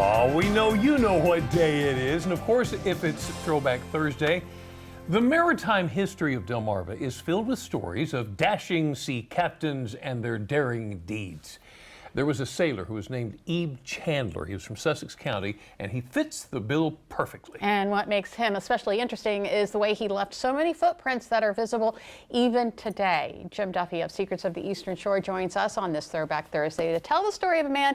Oh, we know you know what day it is. And of course, if it's Throwback Thursday, the maritime history of Delmarva is filled with stories of dashing sea captains and their daring deeds. There was a sailor who was named Ebe Chandler. He was from Sussex County, and he fits the bill perfectly. And what makes him especially interesting is the way he left so many footprints that are visible even today. Jim Duffy of Secrets of the Eastern Shore joins us on this Throwback Thursday to tell the story of a man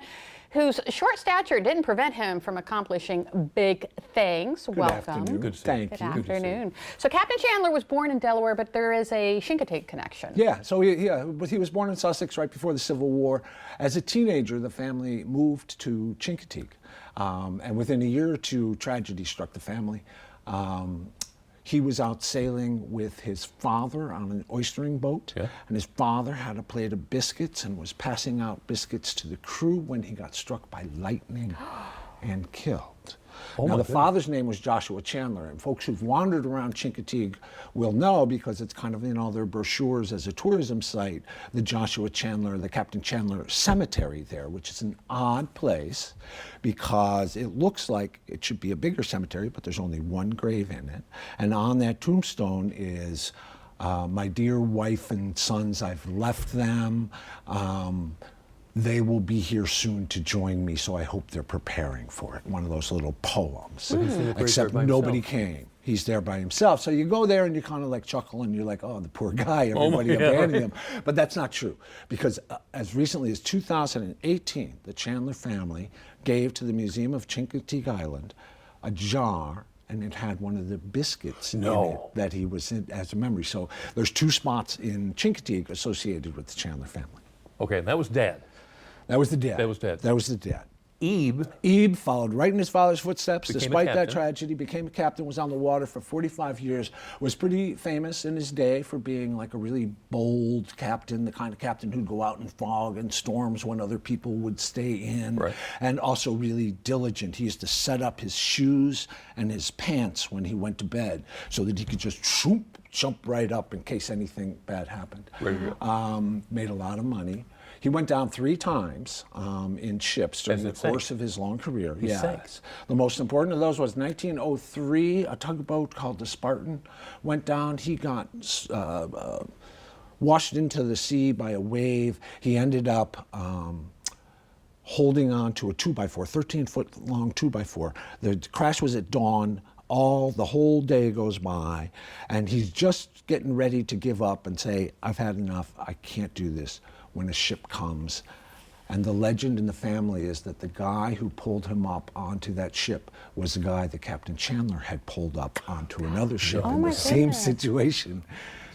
whose short stature didn't prevent him from accomplishing big things. Welcome. Good to see you. Good afternoon. So Captain Chandler was born in Delaware, but there is a Chincoteague connection. Yeah, so he was born in Sussex right before the Civil War. As a teenager, the family moved to Chincoteague, and within a year or two, tragedy struck the family. He was out sailing with his father on an oystering boat, and his father had a plate of biscuits and was passing out biscuits to the crew when he got struck by lightning and killed. Now, the father's name was Joshua Chandler, and folks who've wandered around Chincoteague will know, because it's kind of in all their brochures as a tourism site, the Captain Chandler Cemetery there, which is an odd place because it looks like it should be a bigger cemetery, but there's only one grave in it. And on that tombstone is, my dear wife and sons, I've left them. They will be here soon to join me, so I hope they're preparing for it. One of those little poems. Except nobody came. He's there by himself. So you go there and you kind of like chuckle and you're like, oh, the poor guy, everybody abandoned him. But that's not true, because as recently as 2018, the Chandler family gave to the Museum of Chincoteague Island a jar, and it had one of the biscuits in it that he was in as a memory. So there's two spots in Chincoteague associated with the Chandler family. Okay, that was Dad. That was the dad. That was Dad. That was the dad. Ebe followed right in his father's footsteps, despite that captain. tragedy, became a captain, was on the water for 45 years, was pretty famous in his day for being like a really bold captain, the kind of captain who'd go out in fog and storms when other people would stay in, and also really diligent. He used to set up his shoes and his pants when he went to bed so that he could just jump right up in case anything bad happened. Made a lot of money. He went down 3 times in ships during the course of his long career. Yes. The most important of those was 1903, a tugboat called the Spartan went down. He got washed into the sea by a wave. He ended up holding on to a 2x4, 13-foot long 2x4. The crash was at dawn. The whole day goes by, and he's just getting ready to give up and say, I've had enough, I can't do this, when a ship comes. And the legend in the family is that the guy who pulled him up onto that ship was the guy that Captain Chandler had pulled up onto another ship in the same situation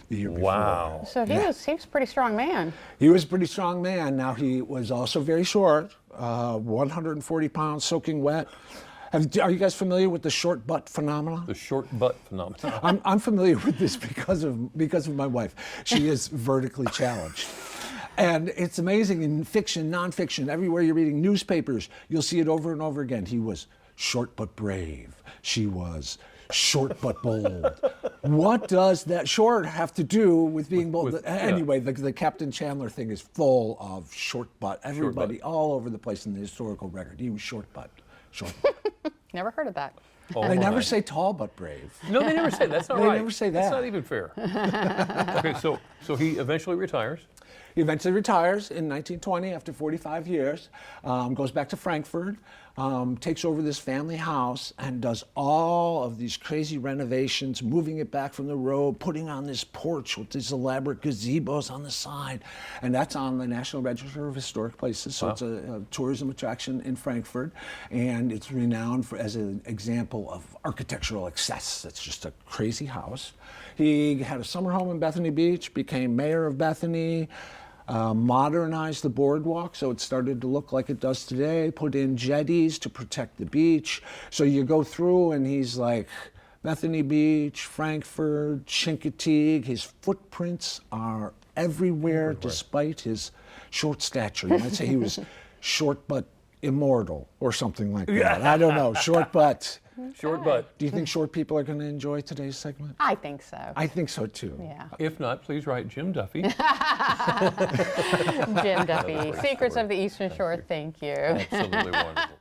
the year before. Wow. So he was a pretty strong man. He was a pretty strong man. Now, he was also very short, 140 pounds, soaking wet. Are you guys familiar with the short butt phenomenon? The short butt phenomenon. I'm familiar with this because of my wife. She is vertically challenged. And it's amazing in fiction, nonfiction, everywhere you're reading newspapers, you'll see it over and over again. He was short but brave. She was short but bold. What does that short have to do with being bold? Anyway, the Captain Chandler thing is full of short butt. Everybody all over the place in the historical record. He was short butt. Short butt. Never heard of that. They never say tall but brave. No, they never say that. That's not right. They never say that. That's not even fair. Okay, so he eventually retires. He eventually retires in 1920 after 45 years, goes back to Frankfurt, takes over this family house and does all of these crazy renovations, moving it back from the road, putting on this porch with these elaborate gazebos on the side. And that's on the National Register of Historic Places, so it's a tourism attraction in Frankfurt. And it's renowned as an example of architectural excess. It's just a crazy house. He had a summer home in Bethany Beach, became mayor of Bethany, modernized the boardwalk so it started to look like it does today, put in jetties to protect the beach. So you go through and he's like, Bethany Beach, Frankfurt, Chincoteague. His footprints are everywhere despite his short stature. You might say he was short but immortal or something like that. I don't know, short but. Short butt. Do you think short people are going to enjoy today's segment? I think so. I think so too. Yeah. If not, please write Jim Duffy. Jim Duffy, Secrets of the Eastern Shore, thank you. Absolutely wonderful.